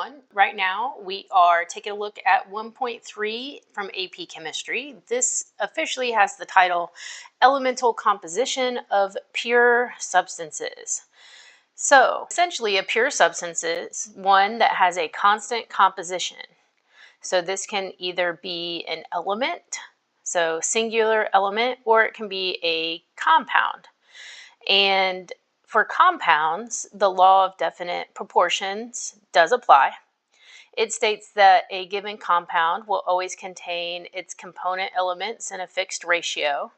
everyone. Right now we are taking a look at 1.3 from AP Chemistry. This officially has the title Elemental Composition of Pure Substances. So essentially a pure substance is one that has a constant composition. So this can either be an element, so singular element, or it can be a compound. And for compounds, the law of definite proportions does apply. It states that a given compound will always contain its component elements in a fixed ratio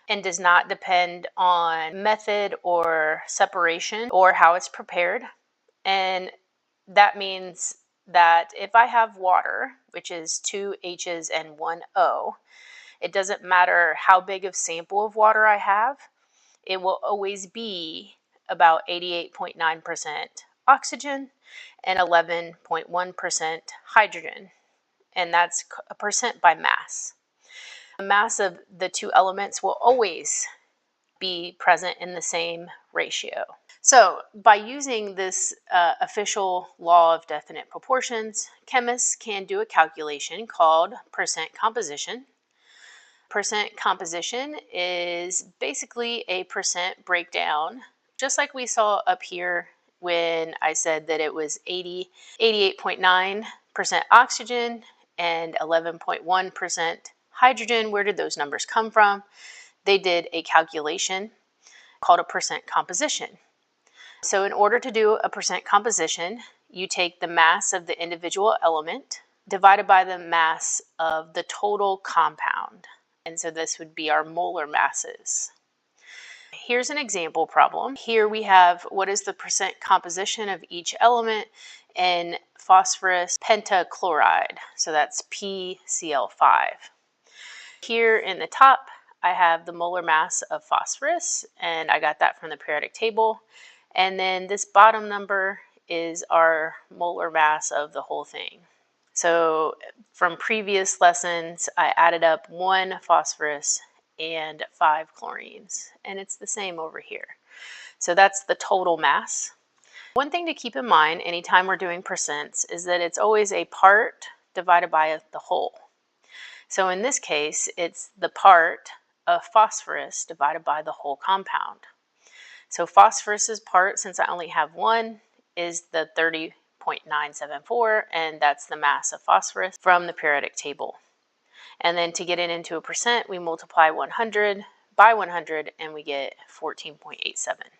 and does not depend on method or separation or how it's prepared. And that means that if I have water, which is 2 H's and 1 O, it doesn't matter how big of sample of water I have, it will always be about 88.9% oxygen and 11.1% hydrogen. And that's a percent by mass. The mass of the two elements will always be present in the same ratio. So by using this official law of definite proportions, chemists can do a calculation called percent composition. Percent composition is basically a percent breakdown, just like we saw up here when I said that it was 88.9% oxygen and 11.1% hydrogen. Where did those numbers come from? They did a calculation called a percent composition. So in order to do a percent composition, you take the mass of the individual element divided by the mass of the total compound. And so this would be our molar masses. Here's an example problem. Here we have what is the percent composition of each element in phosphorus pentachloride. So that's PCl5. Here in the top, I have the molar mass of phosphorus, and I got that from the periodic table. And then this bottom number is our molar mass of the whole thing. So from previous lessons, I added up 1 phosphorus and 5 chlorines, and it's the same over here. So that's the total mass. One thing to keep in mind anytime we're doing percents is that it's always a part divided by the whole. So in this case, it's the part of phosphorus divided by the whole compound. So phosphorus's part, since I only have 1, is the 30.974, and that's the mass of phosphorus from the periodic table. And then to get it into a percent, we multiply 100 by 100 and we get 14.87.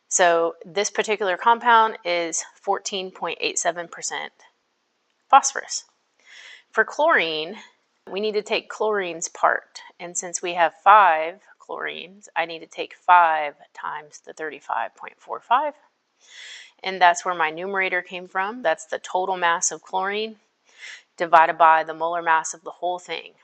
So this particular compound is 14.87% phosphorus. For chlorine, we need to take chlorine's part, and since we have 5 chlorines, I need to take 5 times the 35.45. And that's where my numerator came from. That's the total mass of chlorine divided by the molar mass of the whole thing.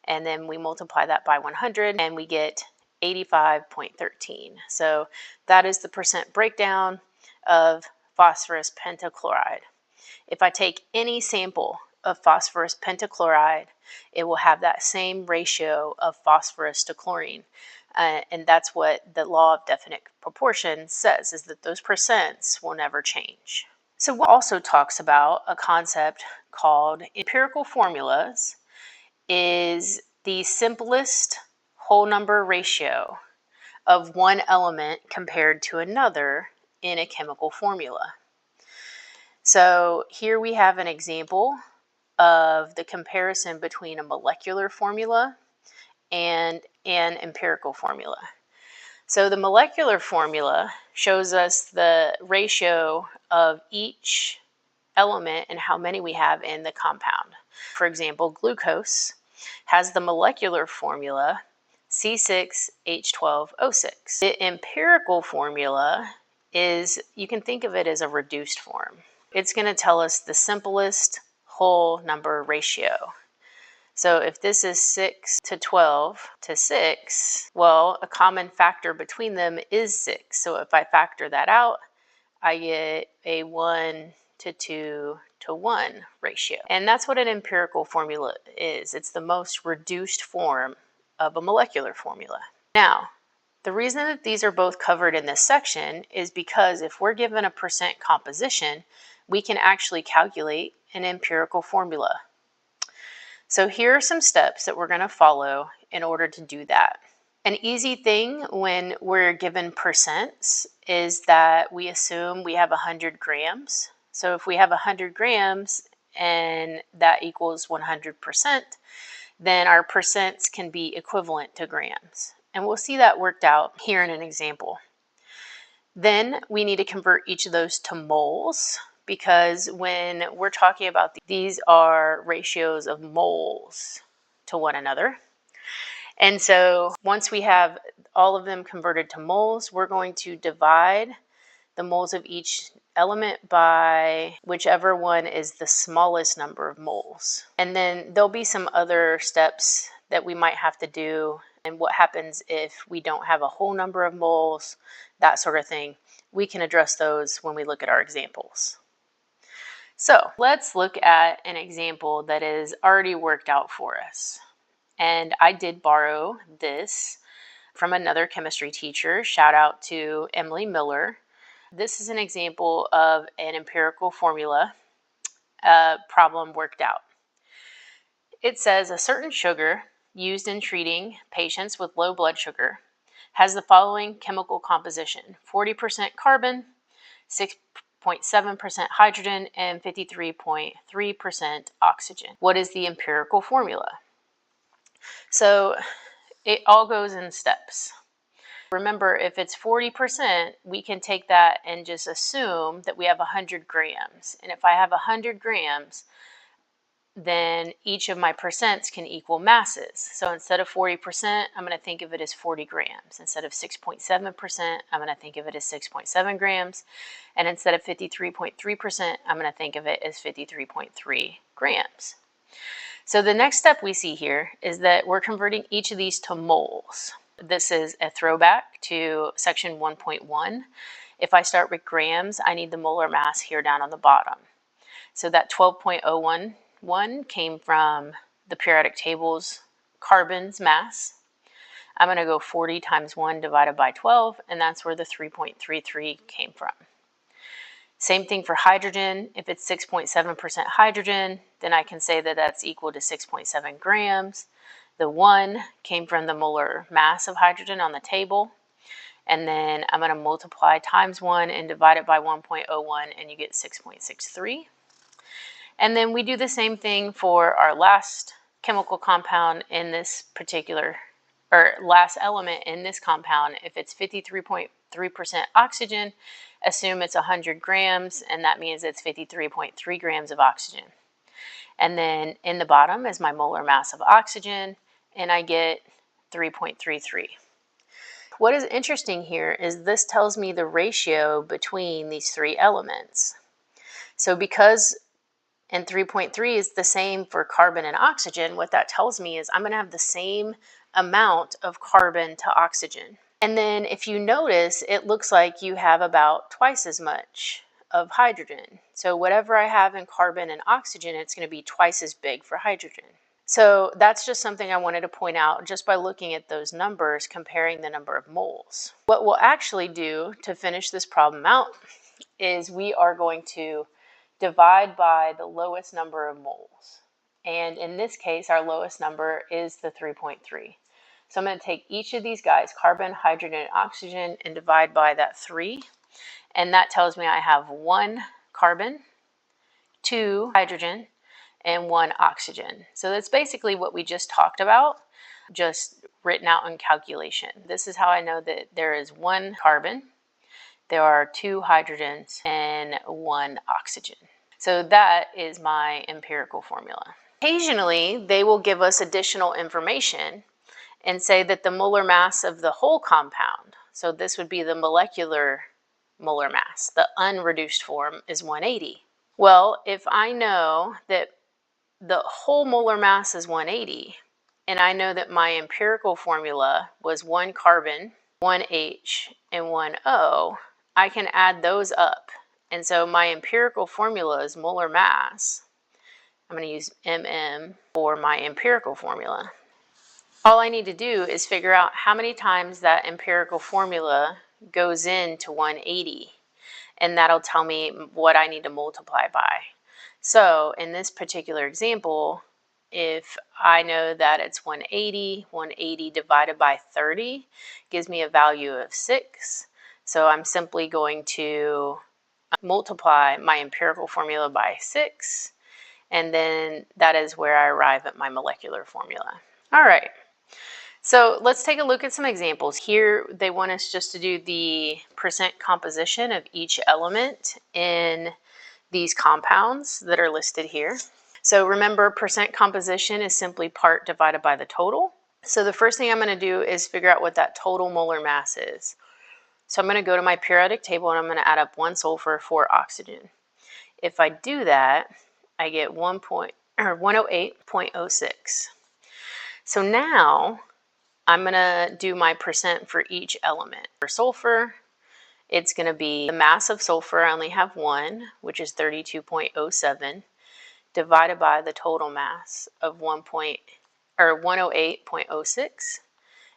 And then we multiply that by 100 and we get 85.13. So that is the percent breakdown of phosphorus pentachloride. If I take any sample of phosphorus pentachloride, it will have that same ratio of phosphorus to chlorine. And that's what the law of definite proportion says, is that those percents will never change. So it also talks about a concept called empirical formulas, is the simplest whole number ratio of one element compared to another in a chemical formula. So here we have an example of the comparison between a molecular formula and an empirical formula. So the molecular formula shows us the ratio of each element and how many we have in the compound. For example, glucose has the molecular formula C6H12O6. The empirical formula is, you can think of it as a reduced form. It's going to tell us the simplest whole number ratio. So if this is 6 to 12 to 6, well, a common factor between them is 6. So if I factor that out, I get a 1 to 2 to 1 ratio. And that's what an empirical formula is. It's the most reduced form of a molecular formula. Now, the reason that these are both covered in this section is because if we're given a percent composition, we can actually calculate an empirical formula. So here are some steps that we're going to follow in order to do that. An easy thing when we're given percents is that we assume we have 100 grams. So if we have 100 grams and that equals 100%, then our percents can be equivalent to grams. And we'll see that worked out here in an example. Then we need to convert each of those to moles, because when we're talking about these are ratios of moles to one another. And so once we have all of them converted to moles, we're going to divide the moles of each element by whichever one is the smallest number of moles. And then there'll be some other steps that we might have to do, and what happens if we don't have a whole number of moles, that sort of thing. We can address those when we look at our examples. So let's look at an example that is already worked out for us. And I did borrow this from another chemistry teacher. Shout out to Emily Miller. This is an example of an empirical formula problem worked out. It says a certain sugar used in treating patients with low blood sugar has the following chemical composition: 40% carbon, 6.7% hydrogen, and 53.3% oxygen. What is the empirical formula? So it all goes in steps. Remember, if it's 40%, we can take that and just assume that we have 100 grams. And if I have 100 grams, then each of my percents can equal masses. So instead of 40%, I'm going to think of it as 40 grams. Instead of 6.7%, I'm going to think of it as 6.7 grams. And instead of 53.3%, I'm going to think of it as 53.3 grams. So the next step we see here is that we're converting each of these to moles. This is a throwback to section 1.1. If I start with grams, I need the molar mass here down on the bottom. So that 12.011 came from the periodic table's carbon's mass. I'm going to go 40 times 1 divided by 12, and that's where the 3.33 came from. Same thing for hydrogen. If it's 6.7% hydrogen, then I can say that that's equal to 6.7 grams. The 1 came from the molar mass of hydrogen on the table. And then I'm going to multiply times 1 and divide it by 1.01, and you get 6.63. And then we do the same thing for our last chemical compound in this particular, or last element in this compound. If it's 53.3% oxygen, assume it's 100 grams, and that means it's 53.3 grams of oxygen. And then in the bottom is my molar mass of oxygen, and I get 3.33. What is interesting here is this tells me the ratio between these three elements. So because and 3.3 is the same for carbon and oxygen, what that tells me is I'm going to have the same amount of carbon to oxygen. And then if you notice, it looks like you have about twice as much of hydrogen. So whatever I have in carbon and oxygen, it's going to be twice as big for hydrogen. So that's just something I wanted to point out just by looking at those numbers, comparing the number of moles. What we'll actually do to finish this problem out is we are going to divide by the lowest number of moles. And in this case, our lowest number is the 3.3. So I'm going to take each of these guys, carbon, hydrogen, and oxygen, and divide by that 3. And that tells me I have 1 carbon, 2 hydrogen, and 1 oxygen. So that's basically what we just talked about, just written out in calculation. This is how I know that there is 1 carbon, there are 2 hydrogens, and 1 oxygen. So that is my empirical formula. Occasionally, they will give us additional information and say that the molar mass of the whole compound, so this would be the molecular molar mass, the unreduced form, is 180. Well, if I know that the whole molar mass is 180, and I know that my empirical formula was 1 carbon, 1 H, and 1 O, I can add those up. And so my empirical formula is molar mass. I'm going to use MM for my empirical formula. All I need to do is figure out how many times that empirical formula goes into 180. and that'll tell me what I need to multiply by. So in this particular example, if I know that it's 180, 180 divided by 30 gives me a value of 6. So I'm simply going to multiply my empirical formula by 6, and then that is where I arrive at my molecular formula. All right, so let's take a look at some examples. Here they want us just to do the percent composition of each element in these compounds that are listed here. So remember, percent composition is simply part divided by the total. So the first thing I'm going to do is figure out what that total molar mass is. So I'm going to go to my periodic table and I'm going to add up 1 sulfur, 4 oxygen. If I do that, I get 108.06. So now I'm going to do my percent for each element. For sulfur, it's going to be the mass of sulfur. I only have 1, which is 32.07, divided by the total mass of 108.06,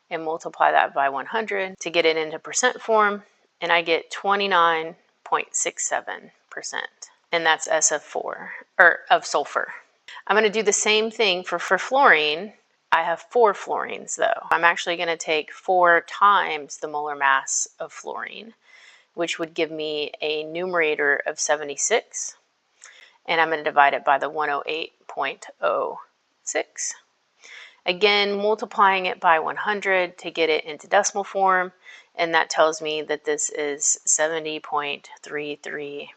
and multiply that by 100 to get it into percent form, and I get 29.67%, and that's SF4, or of sulfur. I'm going to do the same thing for fluorine. I have 4 fluorines though. I'm actually going to take 4 times the molar mass of fluorine, which would give me a numerator of 76, and I'm going to divide it by the 108.06. Again, multiplying it by 100 to get it into decimal form, and that tells me that this is 70.33%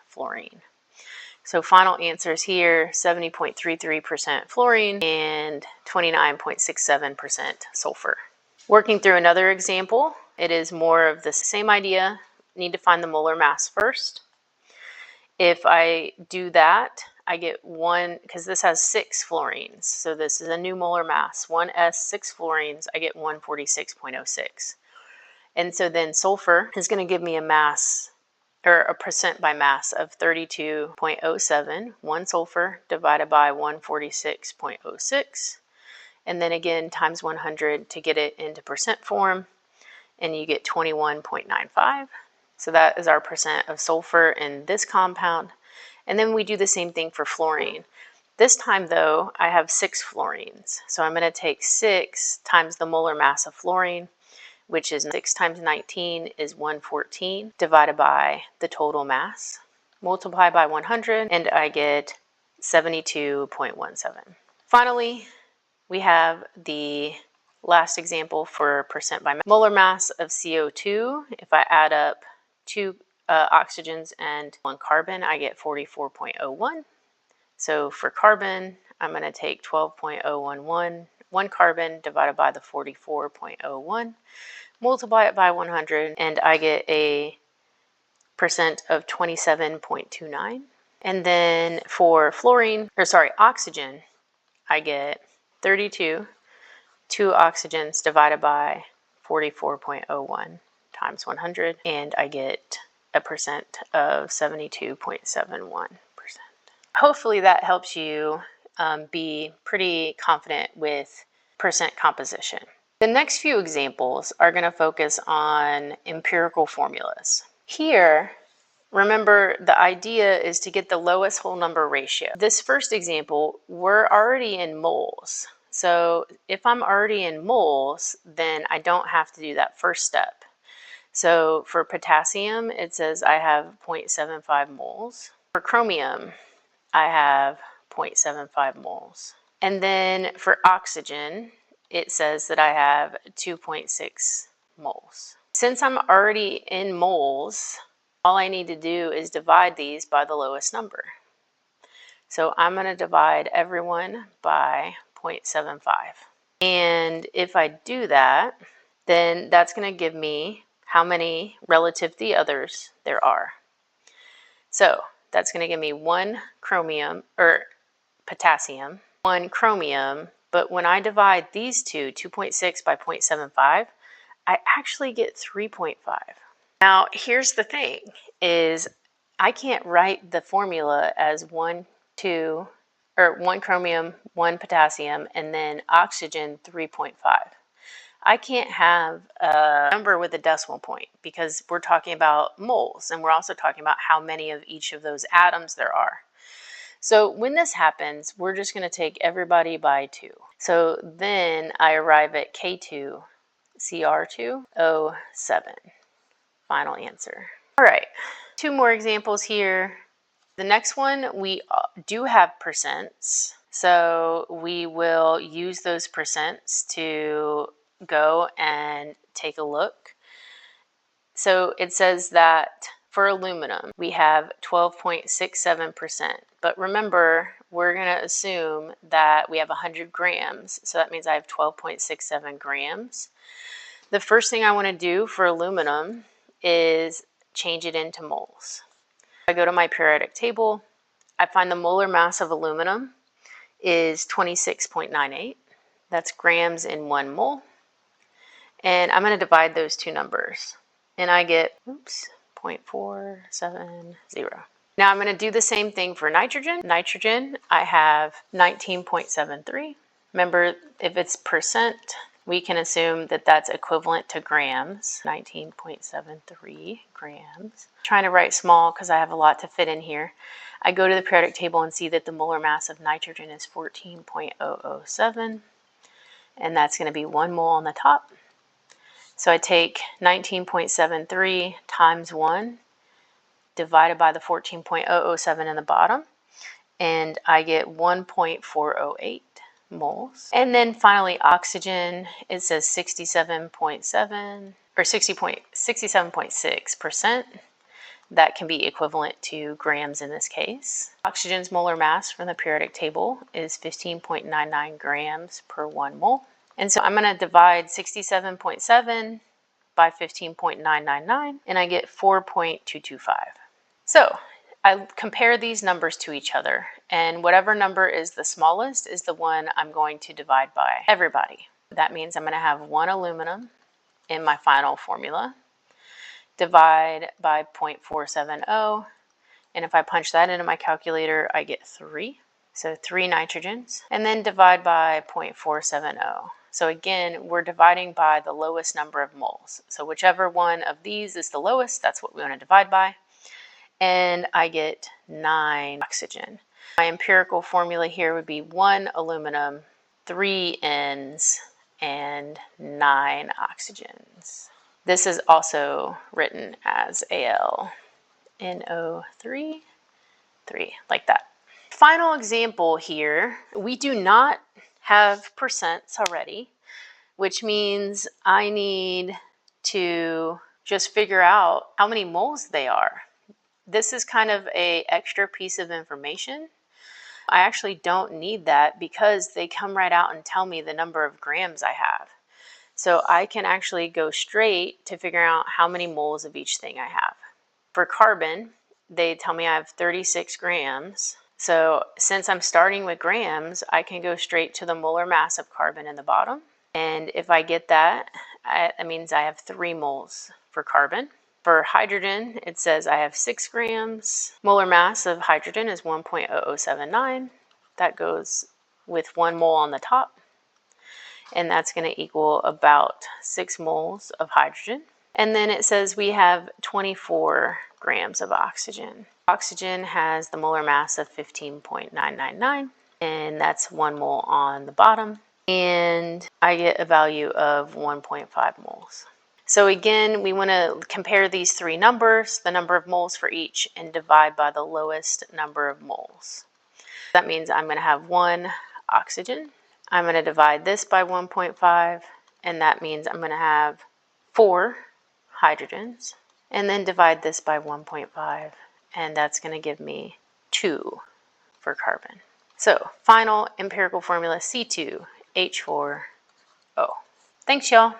fluorine. So final answers here, 70.33% fluorine and 29.67% sulfur. Working through another example, it is more of the same idea. Need to find the molar mass first. If I do that, I get 1, because this has 6 fluorines, so this is a new molar mass, 1s, 6 fluorines, I get 146.06. And so then sulfur is going to give me a mass, or a percent by mass of 32.07, 1 sulfur divided by 146.06, and then again times 100 to get it into percent form, and you get 21.95. So that is our percent of sulfur in this compound. And then we do the same thing for fluorine. This time though, I have 6 fluorines. So I'm going to take 6 times the molar mass of fluorine, which is 6 times 19 is 114, divided by the total mass, multiply by 100, and I get 72.17. Finally, we have the last example for percent by molar mass of CO2. If I add up 2 oxygens and 1 carbon, I get 44.01. So for carbon, I'm going to take 12.011, 1 carbon divided by the 44.01, multiply it by 100, and I get a percent of 27.29. And then for oxygen, I get 32, 2 oxygens divided by 44.01 times 100, and I get a percent of 72.71%. Hopefully that helps you be pretty confident with percent composition. The next few examples are going to focus on empirical formulas. Here, remember, the idea is to get the lowest whole number ratio. This first example, we're already in moles. So if I'm already in moles, then I don't have to do that first step. So for potassium, it says I have 0.75 moles. For chromium, I have 0.75 moles. And then for oxygen, it says that I have 2.6 moles. Since I'm already in moles, all I need to do is divide these by the lowest number. So I'm going to divide everyone by 0.75. And if I do that, then that's going to give me how many relative to the others there are. So that's going to give me 1 chromium, or potassium, 1 chromium, but when I divide these two, 2.6 by 0.75, I actually get 3.5. Now, here's the thing, is I can't write the formula as 1 chromium, 1 potassium, and then oxygen 3.5. I can't have a number with a decimal point because we're talking about moles, and we're also talking about how many of each of those atoms there are. So when this happens, we're just going to take everybody by 2. So then I arrive at K2, CR2O7. Final answer. All right, 2 more examples here. The next one, we do have percents. So we will use those percents to go and take a look. So it says that for aluminum, we have 12.67%. But remember, we're going to assume that we have 100 grams. So that means I have 12.67 grams. The first thing I want to do for aluminum is change it into moles. I go to my periodic table. I find the molar mass of aluminum is 26.98. That's grams in 1 mole. And I'm going to divide those 2 numbers. And I get, 0.470. Now I'm going to do the same thing for nitrogen. Nitrogen, I have 19.73. Remember, if it's percent, we can assume that that's equivalent to grams, 19.73 grams. I'm trying to write small because I have a lot to fit in here. I go to the periodic table and see that the molar mass of nitrogen is 14.007, and that's going to be 1 mole on the top. So I take 19.73 times 1 divided by the 14.007 in the bottom, and I get 1.408 moles. And then finally oxygen, it says 67.7 or 67.6%. That can be equivalent to grams in this case. Oxygen's molar mass from the periodic table is 15.99 grams per 1 mole. And so I'm going to divide 67.7 by 15.999, and I get 4.225. So I compare these numbers to each other, and whatever number is the smallest is the one I'm going to divide by everybody. That means I'm going to have 1 aluminum in my final formula, divide by 0.470, and if I punch that into my calculator, I get 3. So 3 nitrogens, and then divide by 0.470. So again, we're dividing by the lowest number of moles. So whichever one of these is the lowest, that's what we want to divide by. And I get 9 oxygen. My empirical formula here would be 1 aluminum, 3 Ns, and 9 oxygens. This is also written as AlNO3, 3, like that. Final example here, we do not have percents already, which means I need to just figure out how many moles they are. This is kind of an extra piece of information. I actually don't need that because they come right out and tell me the number of grams I have. So I can actually go straight to figuring out how many moles of each thing I have. For carbon, they tell me I have 36 grams. So since I'm starting with grams, I can go straight to the molar mass of carbon in the bottom. And if I get that, that means I have 3 moles for carbon. For hydrogen, it says I have 6 grams. Molar mass of hydrogen is 1.0079. That goes with 1 mole on the top. And that's going to equal about 6 moles of hydrogen. And then it says we have 24 grams of oxygen. Oxygen has the molar mass of 15.999, and that's 1 mole on the bottom. And I get a value of 1.5 moles. So again, we want to compare these 3 numbers, the number of moles for each, and divide by the lowest number of moles. That means I'm going to have 1 oxygen. I'm going to divide this by 1.5, and that means I'm going to have 4 hydrogens, and then divide this by 1.5, and that's going to give me 2 for carbon. So final empirical formula, C2H4O. Thanks, y'all.